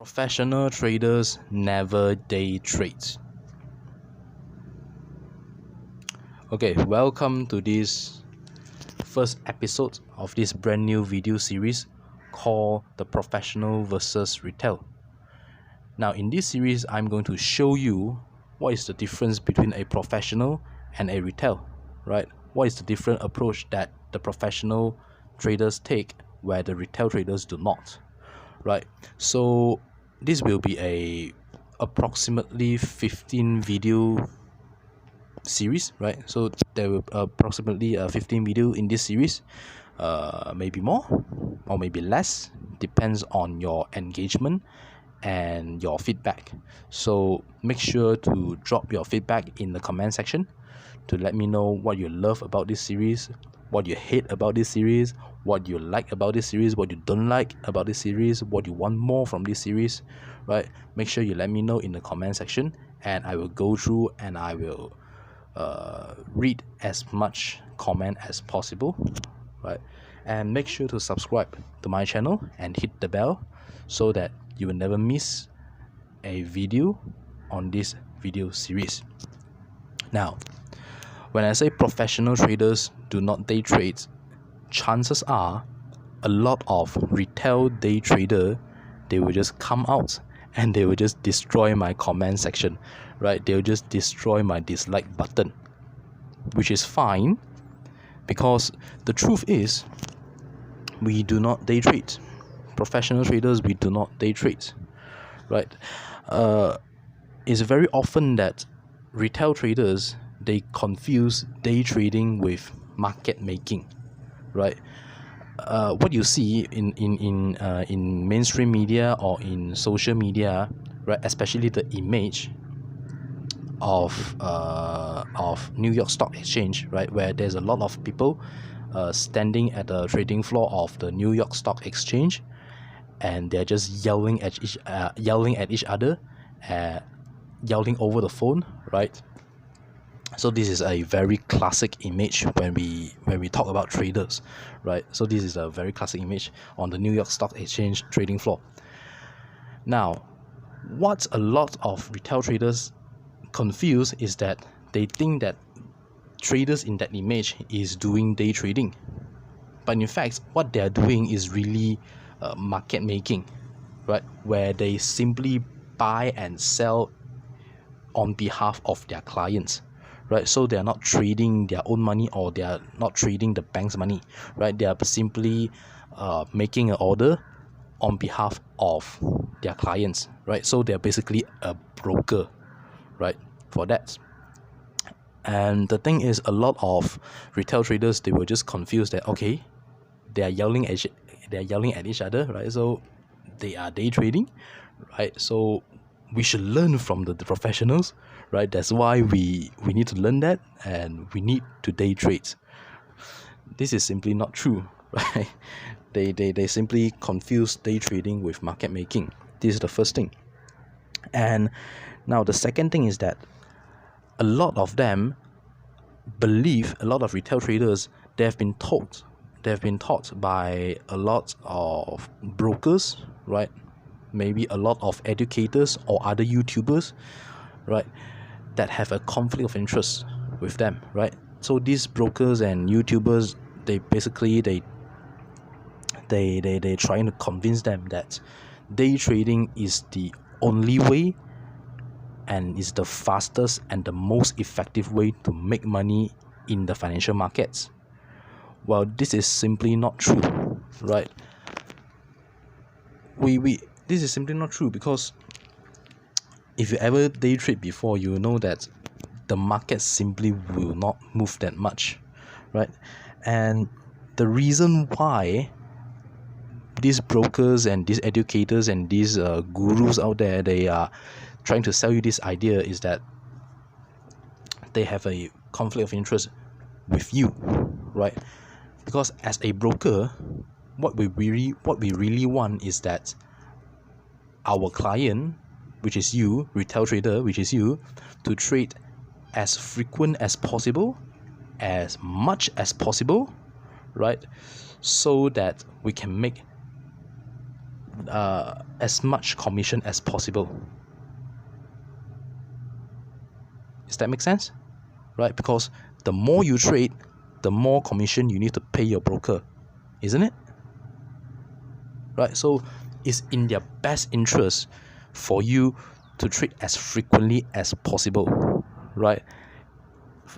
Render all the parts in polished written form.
Professional traders never day trade. Okay, welcome to this first episode of this brand new video series called The Professional versus Retail. Now, in this series, I'm going to show you what is the difference between a professional and a retail, right? What is the different approach that the professional traders take where the retail traders do not, right? So this will be a approximately 15 video series, right? So there will approximately 15 video in this series, maybe more or maybe less, depends on your engagement and your feedback. So make sure to drop your feedback in the comment section to let me know what you love about this series, what you hate about this series, what you like about this series, what you don't like about this series, what you want more from this series, right? Make sure you let me know in the comment section, and I will go through and I will read as much comment as possible, right? And make sure to subscribe to my channel and hit the bell so that you will never miss a video on this video series. Now, when I say professional traders do not day trade, chances are a lot of retail day trader, they will just come out and they will just destroy my comment section, right? They'll just destroy my dislike button, which is fine, because the truth is we do not day trade. Professional traders, we do not day trade, right? It's very often that retail traders, they confuse day trading with market making, right? What you see in mainstream media or in social media, right, especially the image of New York Stock Exchange, right, where there's a lot of people standing at the trading floor of the New York Stock Exchange, and they're just yelling at each other, yelling over the phone, right? So this is a very classic image when we talk about traders, right? So this is a very classic image on the New York Stock Exchange trading floor. Now, what a lot of retail traders confuse is that they think that traders in that image is doing day trading, but in fact what they're doing is really market making, right, where they simply buy and sell on behalf of their clients, right? So they are not trading their own money, or they are not trading the bank's money, right? They are simply making an order on behalf of their clients, right? So they are basically a broker, right, for that. And the thing is, a lot of retail traders, they will just confuse that, okay, they are yelling at each other, right? So they are day trading, right? So we should learn from the professionals, right? That's why we need to learn that, and we need to day trade. This is simply not true, right? They simply confuse day trading with market making. This is the first thing. And now the second thing is that a lot of them believe, a lot of retail traders, they have been taught by a lot of brokers, right? Maybe a lot of educators or other YouTubers, right, that have a conflict of interest with them, right? So these brokers and YouTubers, they basically they trying to convince them that day trading is the only way and is the fastest and the most effective way to make money in the financial markets. Well, this is simply not true, right? This is simply not true, because if you ever day trade before, you know that the market simply will not move that much, right? And the reason why these brokers and these educators and these gurus out there, they are trying to sell you this idea, is that they have a conflict of interest with you, right? Because as a broker, what we really want is that our client, which is you, retail trader, which is you, to trade as frequent as possible, as much as possible, right? So that we can make as much commission as possible. Does that make sense? Right? Because the more you trade, the more commission you need to pay your broker, isn't it? Right? So it's in their best interest for you to trade as frequently as possible, right?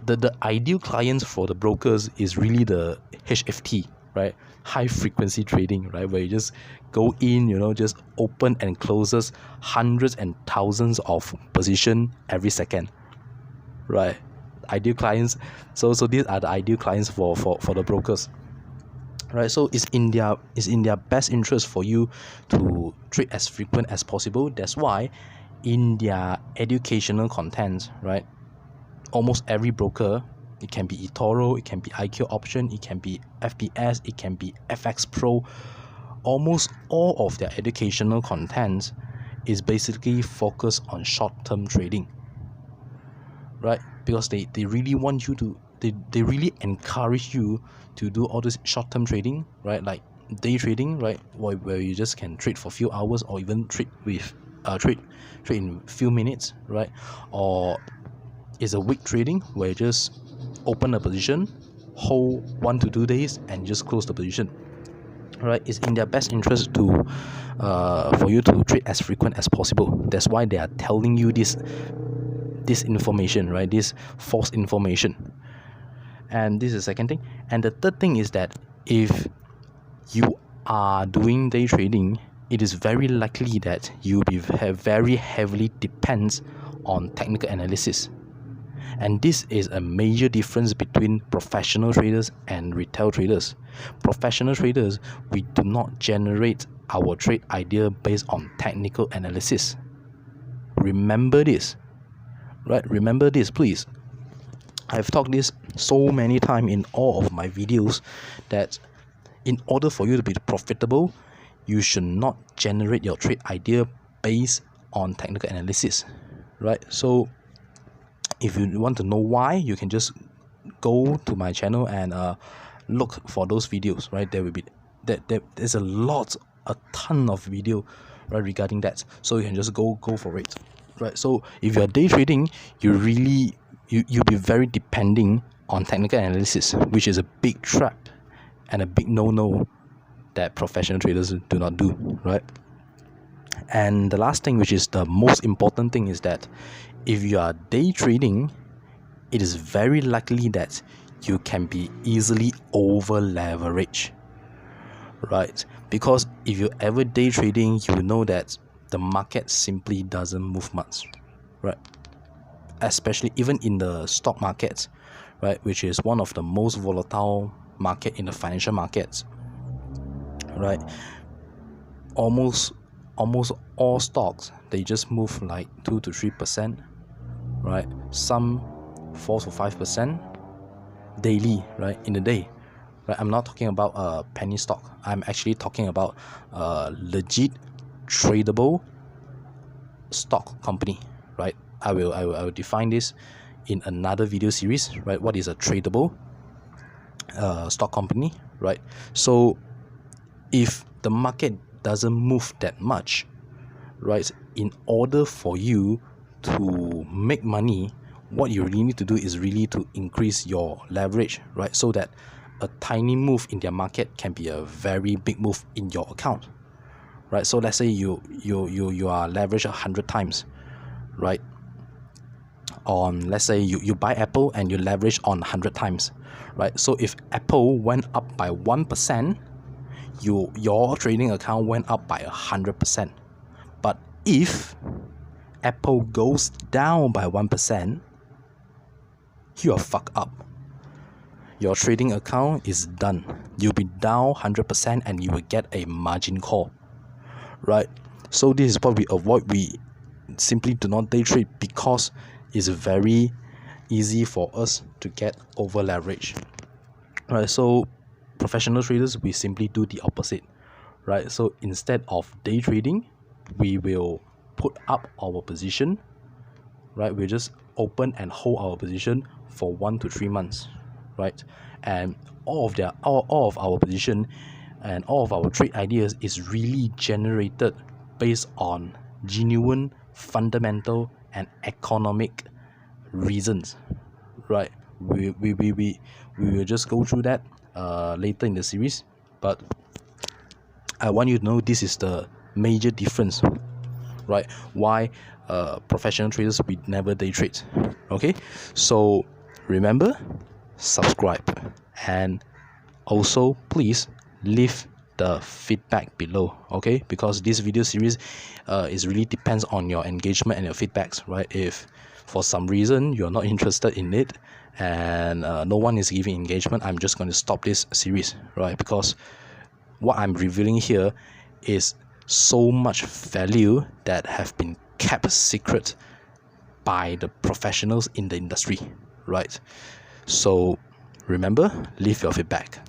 The ideal clients for the brokers is really the HFT, right? High frequency trading, right? Where you just go in, just open and closes hundreds and thousands of position every second, right? Ideal clients. So these are the ideal clients for the brokers, right? So it's in their best interest for you to trade as frequent as possible. That's why in their educational content, right, almost every broker, it can be eToro, it can be IQ option, it can be FBS, it can be FX Pro, almost all of their educational content is basically focused on short-term trading, right? Because they really want you to, they really encourage you to do all this short-term trading, right? Like day trading, right? Where you just can trade for a few hours, or even trade in few minutes, right? Or is a week trading where you just open a position, hold 1 to 2 days, and just close the position. Right? It's in their best interest to for you to trade as frequent as possible. That's why they are telling you this information, right? This false information. And this is the second thing. And the third thing is that if you are doing day trading, it is very likely that you'll be very heavily depends on technical analysis. And this is a major difference between professional traders and retail traders. Professional traders, we do not generate our trade idea based on technical analysis. Remember this, right? Remember this, please. I've talked this so many times in all of my videos that in order for you to be profitable, you should not generate your trade idea based on technical analysis, right? So if you want to know why, you can just go to my channel and look for those videos, right? There will be there's a ton of video, right, regarding that. So you can just go for it, right? So if you're day trading, you'll be very depending on technical analysis, which is a big trap and a big no-no that professional traders do not do, right? And the last thing, which is the most important thing, is that if you are day trading, it is very likely that you can be easily over leveraged, right? Because if you ever day trading, you will know that the market simply doesn't move much, right? Especially even in the stock market, right, which is one of the most volatile market in the financial markets, right? Almost all stocks, they just move like 2 to 3%, right? Some 4 to 5% daily, right, in the day, right? I'm not talking about a penny stock. I'm actually talking about a legit tradable stock company, right? I will define this in another video series, right? What is a tradable stock company, right? So if the market doesn't move that much, right, in order for you to make money, what you really need to do is really to increase your leverage, right? So that a tiny move in their market can be a very big move in your account, right? So let's say you are leveraged 100 times, right? On, let's say you buy Apple and you leverage on 100 times, right? So if Apple went up by 1%, your trading account went up by 100%. But if Apple goes down by 1%, you are fucked up. Your trading account is done. You'll be down 100% and you will get a margin call, right? So this is what we avoid. We simply do not day trade because it's very easy for us to get over leverage, right? So professional traders, we simply do the opposite, right? So instead of day trading, we will put up our position, right? We just open and hold our position for 1 to 3 months, right? And all of our position and all of our trade ideas is really generated based on genuine, fundamental, and economic reasons, right? We will just go through that later in the series, but I want you to know this is the major difference, right? Why professional traders, we never day trade. Okay, so remember, subscribe, and also please leave the feedback below, okay? Because this video series is really depends on your engagement and your feedbacks, right? If for some reason you're not interested in it and no one is giving engagement, I'm just going to stop this series, right? Because what I'm revealing here is so much value that have been kept secret by the professionals in the industry, right? So remember, leave your feedback.